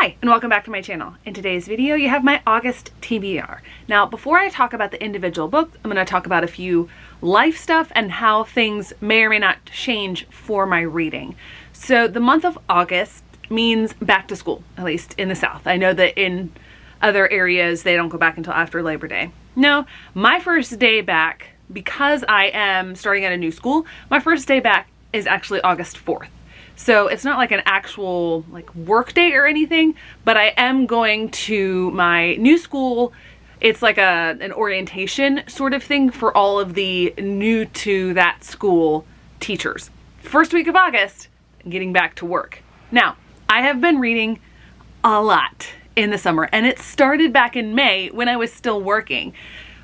Hi, and welcome back to my channel. In today's video, you have my August TBR. Now, before I talk about the individual books, I'm going to talk about a few life stuff and how things may or may not change for my reading. So the month of August means back to school, at least in the South. I know that in other areas, they don't go back until after Labor Day. No, my first day back, because I am starting at a new school, my first day back is actually August 4th. So it's not like an actual work day or anything, but I am going to my new school. It's like an orientation sort of thing for all of the new to that school teachers. First week of August, getting back to work. Now, I have been reading a lot in the summer, and it started back in May when I was still working.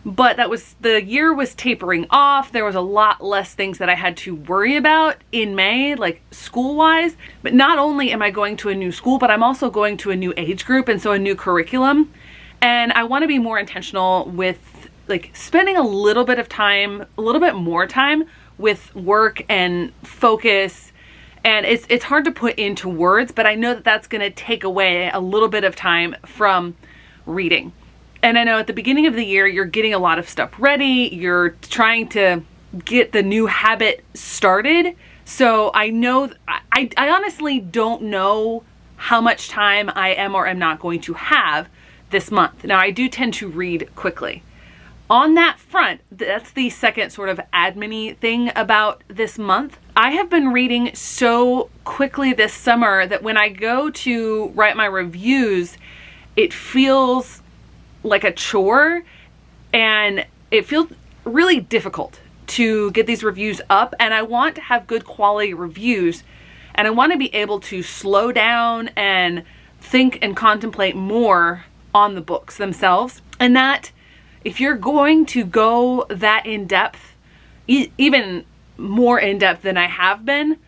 But the year was tapering off. There was a lot less things that I had to worry about in May, like school-wise. But not only am I going to a new school, but I'm also going to a new age group, and so a new curriculum. And I want to be more intentional with spending a little bit of time, a little bit more time with work and focus. And it's hard to put into words, but I know that that's going to take away a little bit of time from reading. And I know at the beginning of the year, you're getting a lot of stuff ready. You're trying to get the new habit started. So I know, I honestly don't know how much time I am or am not going to have this month. Now, I do tend to read quickly. On that front, that's the second sort of admin-y thing about this month. I have been reading so quickly this summer that when I go to write my reviews, it feels like a chore, and it feels really difficult to get these reviews up. And I want to have good quality reviews, and I want to be able to slow down and think and contemplate more on the books themselves. And that if you're going to go that in depth, even more in depth than I have been,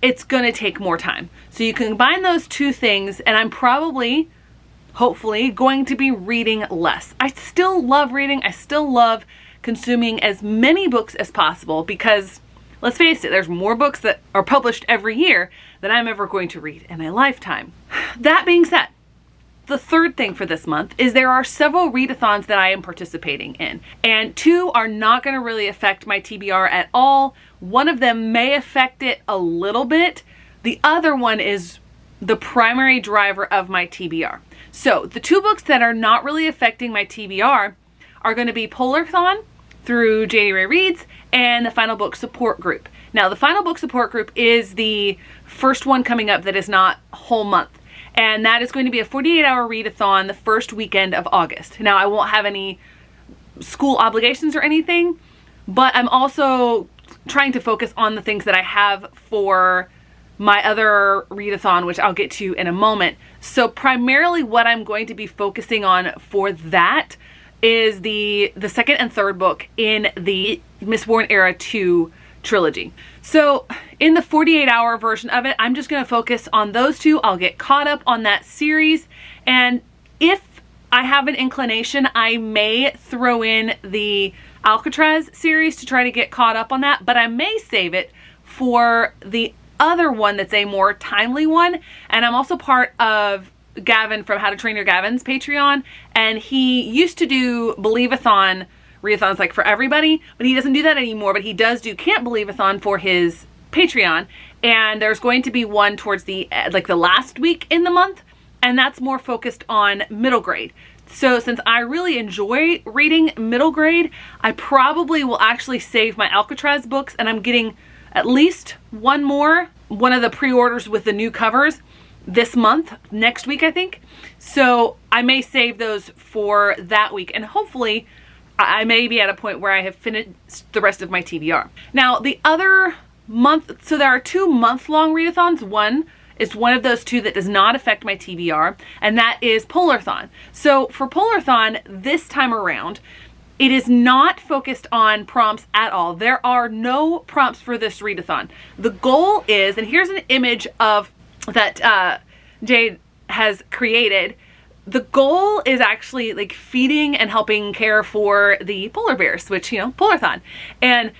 it's going to take more time. So you combine those two things, and I'm probably, hopefully, going to be reading less. I still love reading. I still love consuming as many books as possible because, let's face it, there's more books that are published every year than I'm ever going to read in a lifetime. That being said, the third thing for this month is there are several readathons that I am participating in, and two are not going to really affect my TBR at all. One of them may affect it a little bit. The other one is the primary driver of my TBR. So the two books that are not really affecting my TBR are going to be Polarthon through J.D. Ray Reads and the Final Book Support Group. Now, the Final Book Support Group is the first one coming up that is not whole month. And that is going to be a 48-hour readathon the first weekend of August. Now, I won't have any school obligations or anything, but I'm also trying to focus on the things that I have for my other readathon, which I'll get to in a moment. So primarily what I'm going to be focusing on for that is the second and third book in the Mistborn Era 2 trilogy. So in the 48-hour version of it, I'm just going to focus on those two. I'll get caught up on that series. And if I have an inclination, I may throw in the Alcatraz series to try to get caught up on that, but I may save it for the other one that's a more timely one. And I'm also part of Gavin from How to Train Your Gavin's Patreon, and he used to do Believe-a-thon readathons like for everybody, but he doesn't do that anymore. But he does do Can't Believe-a-thon for his Patreon, and there's going to be one towards the the last week in the month, and that's more focused on middle grade. So since I really enjoy reading middle grade, I probably will actually save my Alcatraz books, and I'm getting at least one of the pre-orders with the new covers this month, next week, I think. So I may save those for that week, and hopefully I may be at a point where I have finished the rest of my TBR. Now, the other month, so there are 2 month-long readathons. One is one of those two that does not affect my TBR, and that is Polarthon. So for Polarthon this time around, it is not focused on prompts at all. There are no prompts for this readathon. The goal is, and here's an image of that Jade has created. The goal is actually feeding and helping care for the polar bears, which, Polarthon. And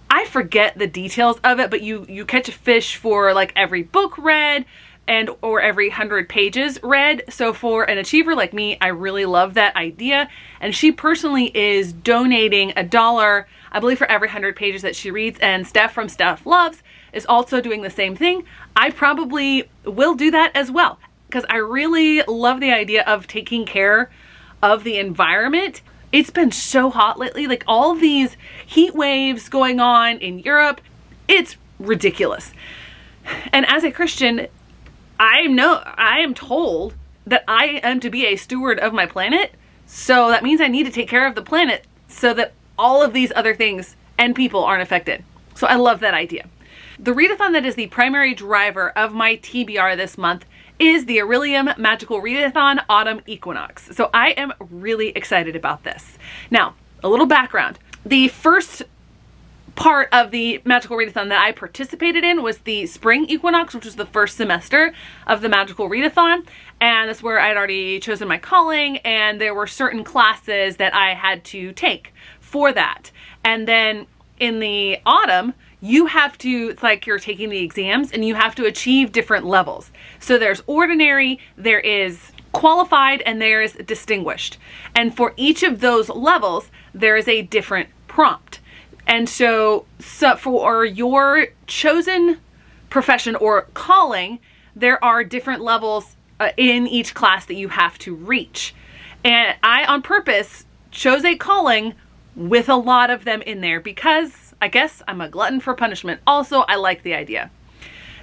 I forget the details of it, but you catch a fish for every book read. and or every 100 pages read. So for an achiever like me, I really love that idea. And she personally is donating $1, I believe, for every 100 pages that she reads. And Steph from Steph Loves is also doing the same thing. I probably will do that as well, because I really love the idea of taking care of the environment. It's been so hot lately, like all these heat waves going on in Europe. It's ridiculous. And as a Christian, I am told that I am to be a steward of my planet. So that means I need to take care of the planet so that all of these other things and people aren't affected. So I love that idea. The readathon that is the primary driver of my TBR this month is the Orilium Magical Readathon Autumn Equinox. So I am really excited about this. Now, a little background. The first part of the Magical Readathon that I participated in was the Spring Equinox, which was the first semester of the Magical Readathon. And that's where I'd already chosen my calling, and there were certain classes that I had to take for that. And then in the autumn, you have to, it's like you're taking the exams and you have to achieve different levels. So there's ordinary, there is qualified, and there is distinguished. And for each of those levels, there is a different prompt. And so for your chosen profession or calling, there are different levels in each class that you have to reach. And I, on purpose, chose a calling with a lot of them in there because I guess I'm a glutton for punishment. Also, I like the idea.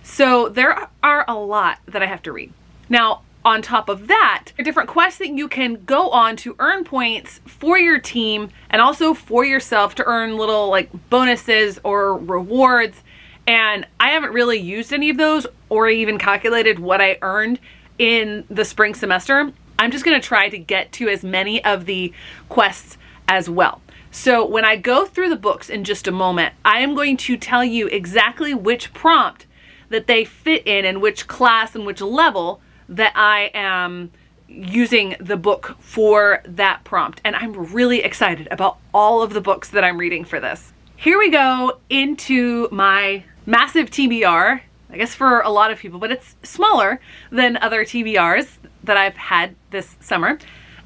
So there are a lot that I have to read. Now, on top of that, there are different quests that you can go on to earn points for your team and also for yourself to earn little like bonuses or rewards. And I haven't really used any of those or even calculated what I earned in the spring semester. I'm just going to try to get to as many of the quests as well. So when I go through the books in just a moment, I am going to tell you exactly which prompt that they fit in and which class and which level that I am using the book for that prompt. And I'm really excited about all of the books that I'm reading for this. Here we go into my massive TBR, I guess for a lot of people, but it's smaller than other TBRs that I've had this summer.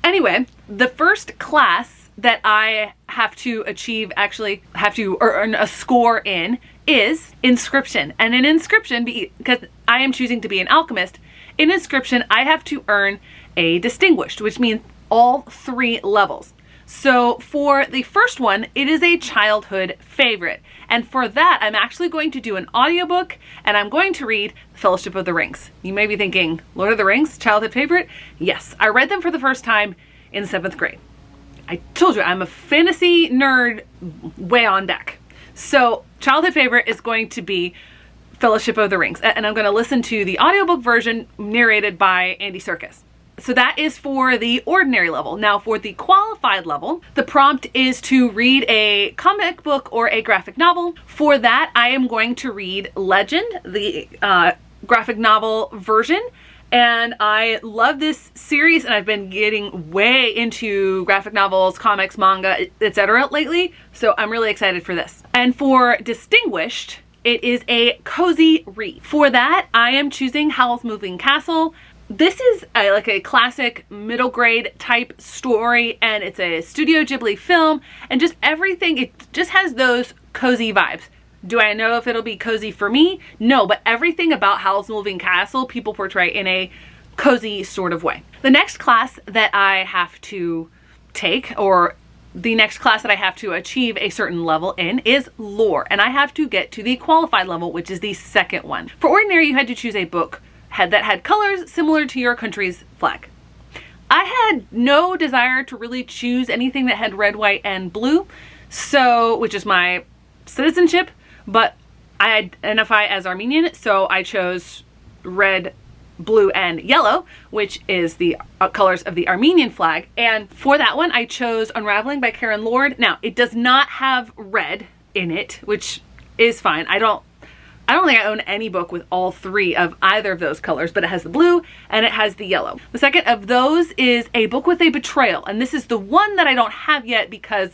Anyway, the first class that I have to achieve, actually have to earn a score in, is Inscription. And in Inscription, because I am choosing to be an alchemist, in Inscription I have to earn a Distinguished, which means all 3 levels. So for the first one, it is a childhood favorite. And for that, I'm actually going to do an audiobook and I'm going to read Fellowship of the Rings. You may be thinking, Lord of the Rings, childhood favorite? Yes, I read them for the first time in 7th grade. I told you, I'm a fantasy nerd way on deck. So childhood favorite is going to be Fellowship of the Rings. And I'm going to listen to the audiobook version narrated by Andy Serkis. So that is for the ordinary level. Now for the qualified level, the prompt is to read a comic book or a graphic novel. For that, I am going to read Legend, the graphic novel version. And I love this series and I've been getting way into graphic novels, comics, manga, etc. lately. So I'm really excited for this. And for Distinguished, it is a cozy read. For that, I am choosing Howl's Moving Castle. This is like a classic middle grade type story, and it's a Studio Ghibli film, and just everything, it just has those cozy vibes. Do I know if it'll be cozy for me? No, but everything about Howl's Moving Castle, people portray in a cozy sort of way. The next class that I have to take, or the next class that I have to achieve a certain level in, is Lore, and I have to get to the qualified level, which is the second one. For ordinary, you had to choose a book that had colors similar to your country's flag. I had no desire to really choose anything that had red, white, and blue, so, which is my citizenship, but I identify as Armenian, so I chose red, blue, and yellow, which is the colors of the Armenian flag. And for that one, I chose Unraveling by Karen Lord. Now, it does not have red in it, which is fine. I don't think I own any book with all 3 of either of those colors, but it has the blue and it has the yellow. The second of those is A Book with a Betrayal, and this is the one that I don't have yet because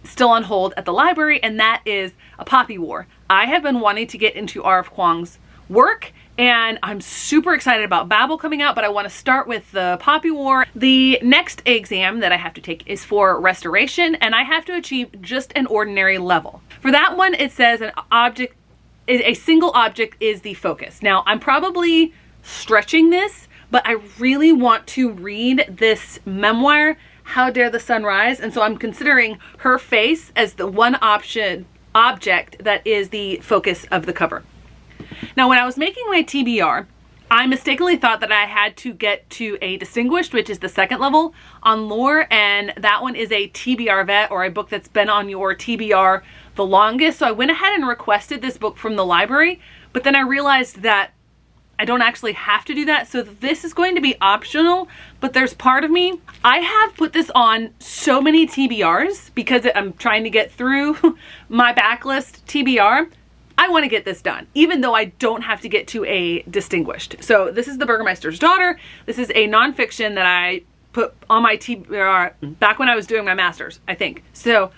it's still on hold at the library, and that is A Poppy War. I have been wanting to get into R.F. Kuang's work, and I'm super excited about Babel coming out, but I want to start with the Poppy War. The next exam that I have to take is for restoration, and I have to achieve just an ordinary level. For that one, it says a single object is the focus. Now, I'm probably stretching this, but I really want to read this memoir, How Dare the Sun Rise, and so I'm considering her face as the one object that is the focus of the cover. Now, when I was making my TBR, I mistakenly thought that I had to get to a distinguished, which is the second level on lore, and that one is a TBR vet, or a book that's been on your TBR the longest. So I went ahead and requested this book from the library, but then I realized that I don't actually have to do that. So this is going to be optional, but there's part of me, I have put this on so many TBRs because I'm trying to get through my backlist TBR. I want to get this done, even though I don't have to get to a distinguished. So this is The Burgermeister's Daughter. This is a nonfiction that I put on my TBR back when I was doing my master's, I think. So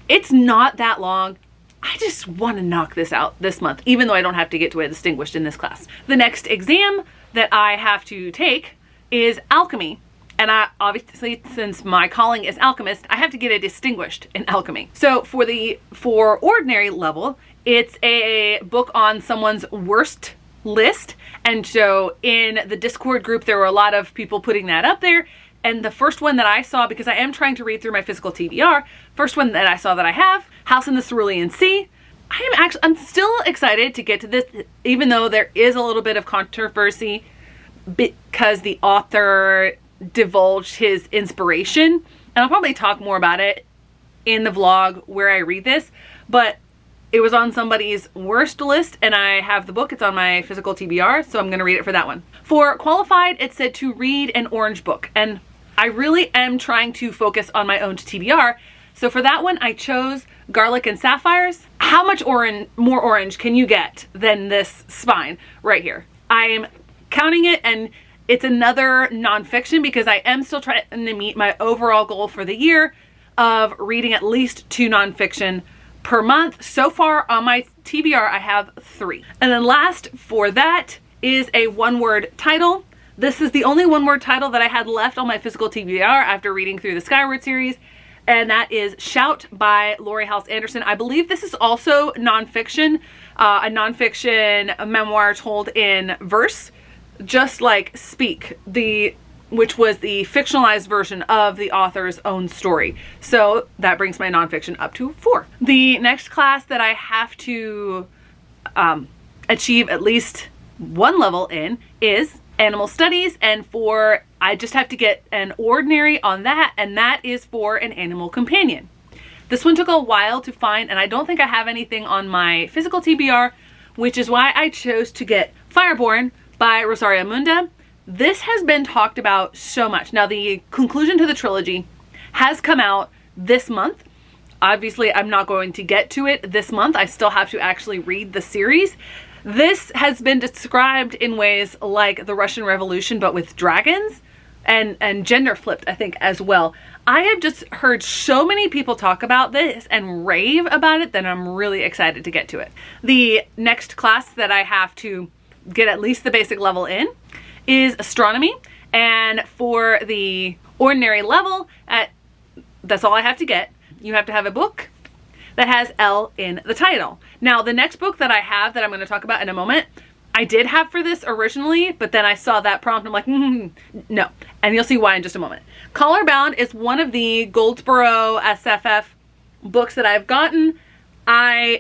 it's not that long. I just want to knock this out this month, even though I don't have to get to a distinguished in this class. The next exam that I have to take is alchemy. And I obviously, since my calling is alchemist, I have to get a distinguished in alchemy. So for ordinary level, it's a book on someone's worst list. And so in the Discord group, there were a lot of people putting that up there. And the first one that I saw, because I am trying to read through my physical TBR, first one that I saw that I have, House in the Cerulean Sea. I'm still excited to get to this, even though there is a little bit of controversy because the author divulged his inspiration. And I'll probably talk more about it in the vlog where I read this, but it was on somebody's worst list, and I have the book. It's on my physical TBR, so I'm going to read it for that one. For qualified, it said to read an orange book, and I really am trying to focus on my own TBR. So for that one, I chose Garlic and Sapphires. How much more orange can you get than this spine right here? I am counting it, and it's another nonfiction because I am still trying to meet my overall goal for the year of reading at least 2 nonfiction per month. So far on my TBR, I have 3. And then last for that is a one-word title. This is the only one-word title that I had left on my physical TBR after reading through the Skyward series, and that is Shout by Laurie Halse Anderson. I believe this is also nonfiction, a nonfiction memoir told in verse, just like Speak, which was the fictionalized version of the author's own story. So that brings my nonfiction up to 4. The next class that I have to achieve at least 1 level in is Animal Studies, and I just have to get an ordinary on that, and that is for an animal companion. This one took a while to find, and I don't think I have anything on my physical TBR, which is why I chose to get Fireborn by Rosaria Munda. This has been talked about so much. Now, the conclusion to the trilogy has come out this month. Obviously, I'm not going to get to it this month. I still have to actually read the series. This has been described in ways like the Russian Revolution, but with dragons, and gender flipped, I think, as well. I have just heard so many people talk about this and rave about it that I'm really excited to get to it. The next class that I have to get at least the basic level in is astronomy, and for the ordinary level, that's all I have to get. You have to have a book that has L in the title. Now, the next book that I have that I'm going to talk about in a moment, I did have for this originally, but then I saw that prompt and I'm like, no. And you'll see why in just a moment. Collar Bound is one of the Goldsboro SFF books that I've gotten. For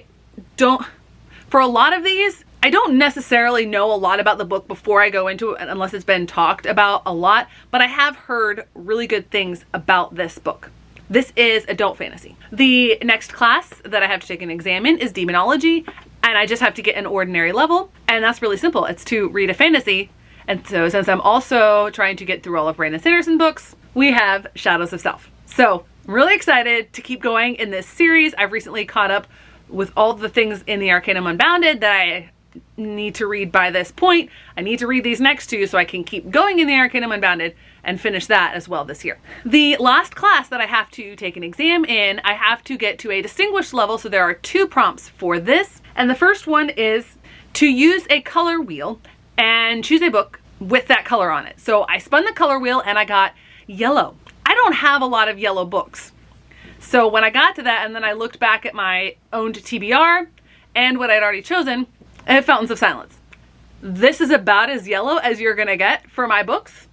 a lot of these, I don't necessarily know a lot about the book before I go into it unless it's been talked about a lot, but I have heard really good things about this book. This is adult fantasy. The next class that I have to take an exam in is demonology, and I just have to get an ordinary level, and that's really simple. It's to read a fantasy, and so since I'm also trying to get through all of Brandon Sanderson books, we have Shadows of Self. So I'm really excited to keep going in this series. I've recently caught up with all the things in the Arcanum Unbounded that I need to read by this point. I need to read these next 2 so I can keep going in the Arcanum Unbounded and finish that as well this year. The last class that I have to take an exam in, I have to get to a distinguished level, so there are 2 prompts for this. And the first one is to use a color wheel and choose a book with that color on it. So I spun the color wheel and I got yellow. I don't have a lot of yellow books. So when I got to that and then I looked back at my owned TBR and what I'd already chosen, I have Fountains of Silence. This is about as yellow as you're gonna get for my books.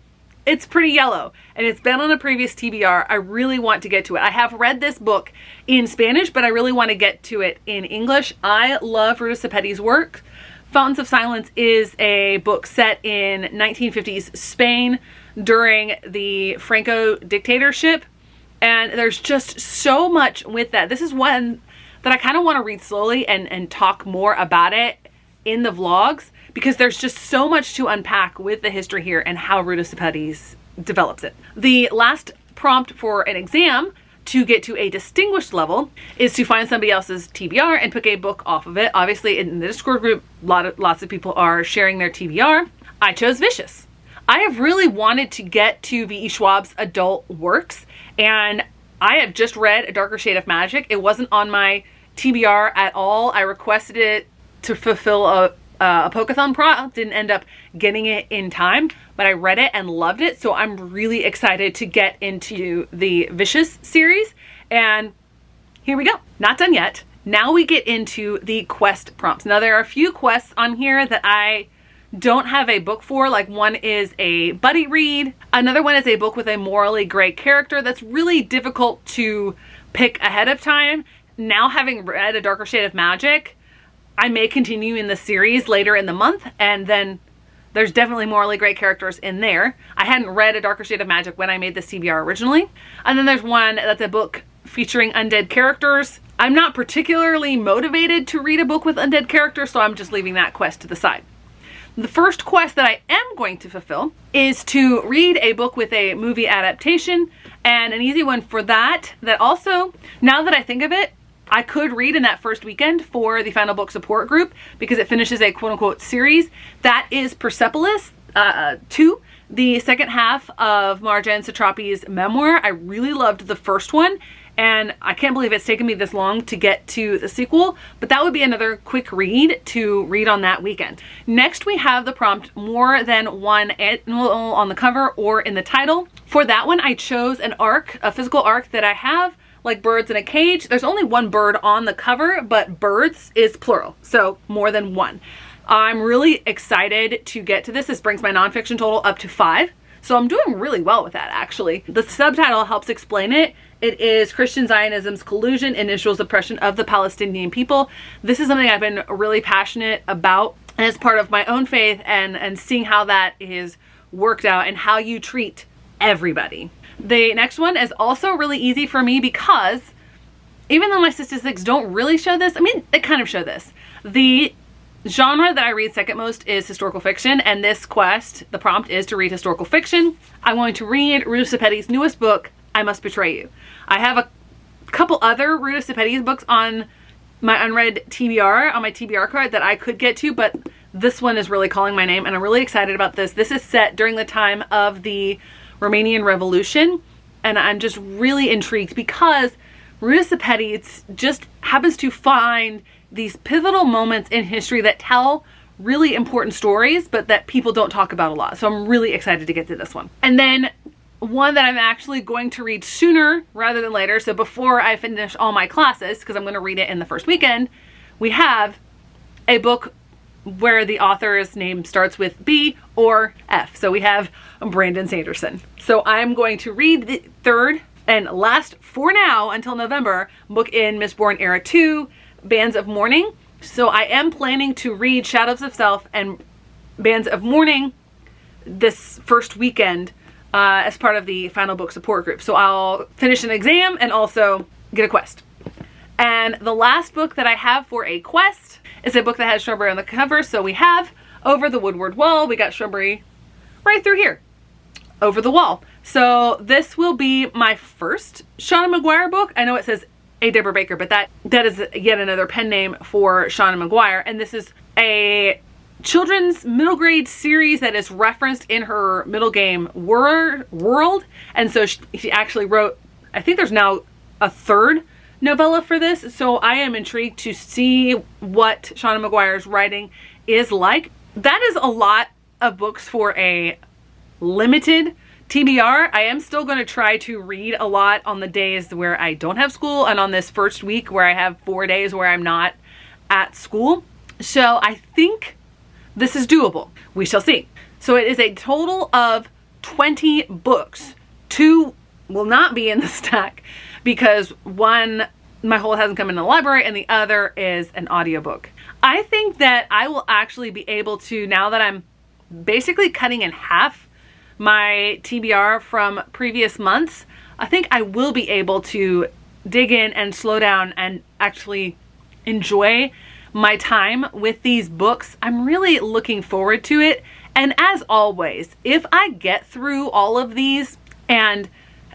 It's pretty yellow and it's been on a previous TBR. I really want to get to it. I have read this book in Spanish, but I really want to get to it in English. I love Ruta Sepetys' work. Fountains of Silence is a book set in 1950s Spain during the Franco dictatorship. And there's just so much with that. This is one that I kind of want to read slowly and talk more about it in the vlogs, because there's just so much to unpack with the history here and how Ruta Sepetys develops it. The last prompt for an exam to get to a distinguished level is to find somebody else's TBR and pick a book off of it. Obviously in the Discord group, lots of people are sharing their TBR. I chose Vicious. I have really wanted to get to V.E. Schwab's adult works, and I have just read A Darker Shade of Magic. It wasn't on my TBR at all. I requested it to fulfill a Pokeathon prompt, didn't end up getting it in time, but I read it and loved it. So I'm really excited to get into the Vicious series, and here we go. Not done yet. Now we get into the quest prompts. Now there are a few quests on here that I don't have a book for. Like one is a buddy read. Another one is a book with a morally gray character that's really difficult to pick ahead of time. Now having read A Darker Shade of Magic, I may continue in the series later in the month, and then there's definitely morally gray characters in there. I hadn't read A Darker Shade of Magic when I made this TBR originally. And then there's one that's a book featuring undead characters. I'm not particularly motivated to read a book with undead characters, so I'm just leaving that quest to the side. The first quest that I am going to fulfill is to read a book with a movie adaptation, and an easy one for that also, now that I think of it, I could read in that first weekend for the Final Book Support Group because it finishes a quote-unquote series. That is Persepolis 2, the second half of Marjane Satrapi's memoir. I really loved the first one, and I can't believe it's taken me this long to get to the sequel, but that would be another quick read to read on that weekend. Next, we have the prompt more than one animal on the cover or in the title. For that one, I chose an arc, a physical arc that I have, like birds in a cage. There's only one bird on the cover, but birds is plural, so more than one. I'm really excited to get to this. This brings my nonfiction total up to 5. So I'm doing really well with that, actually. The subtitle helps explain it. It is Christian Zionism's Collusion and Israel's Oppression of the Palestinian People. This is something I've been really passionate about as part of my own faith, and seeing how that is worked out and how you treat everybody. The next one is also really easy for me because even though my statistics don't really show this, I mean, they kind of show this. The genre that I read second most is historical fiction, and this quest, the prompt is to read historical fiction. I'm going to read Ruta Sepetys' newest book, I Must Betray You. I have a couple other Ruta Sepetys books on my unread TBR, on my TBR card that I could get to, but this one is really calling my name, and I'm really excited about this. This is set during the time of the Romanian Revolution, and I'm just really intrigued because Ruta Sepetys just happens to find these pivotal moments in history that tell really important stories, but that people don't talk about a lot. So I'm really excited to get to this one. And then one that I'm actually going to read sooner rather than later, so before I finish all my classes, because I'm going to read it in the first weekend, we have a book where the author's name starts with B or F. So we have Brandon Sanderson. So I'm going to read the third and last, for now until November, book in Mistborn Era 2, Bands of Mourning. So I am planning to read Shadows of Self and Bands of Mourning this first weekend as part of the Final Book Support Group. So I'll finish an exam and also get a quest. And the last book that I have for a quest is a book that has shrubbery on the cover. So we have Over the Woodward Wall. We got shrubbery right through here, over the wall. So this will be my first Shauna McGuire book. I know it says A. Deborah Baker, but that is yet another pen name for Shauna McGuire. And this is a children's middle grade series that is referenced in her middle game world. And so she actually wrote, I think there's now a third novella for this. So I am intrigued to see what Shauna McGuire's writing is like. That is a lot of books for a limited TBR. I am still going to try to read a lot on the days where I don't have school and on this first week where I have 4 days where I'm not at school. So I think this is doable. We shall see. So it is a total of 20 books. 2 will not be in the stack because one, my whole hasn't come in the library, and the other is an audiobook. I think that I will actually be able to, now that I'm basically cutting in half my TBR from previous months, I think I will be able to dig in and slow down and actually enjoy my time with these books. I'm really looking forward to it. And as always, if I get through all of these and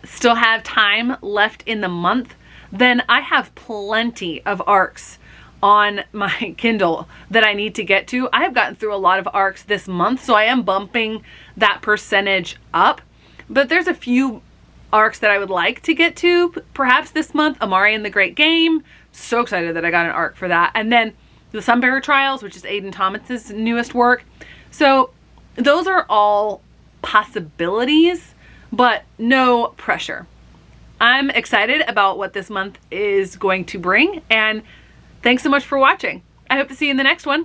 still have time left in the month, then I have plenty of arcs on my Kindle that I need to get to. I have gotten through a lot of arcs this month, so I am bumping that percentage up. But there's a few arcs that I would like to get to perhaps this month. Amari and the Great Game. So excited that I got an arc for that. And then the Sunbearer Trials, which is Aiden Thomas's newest work. So those are all possibilities, but no pressure. I'm excited about what this month is going to bring, and thanks so much for watching. I hope to see you in the next one.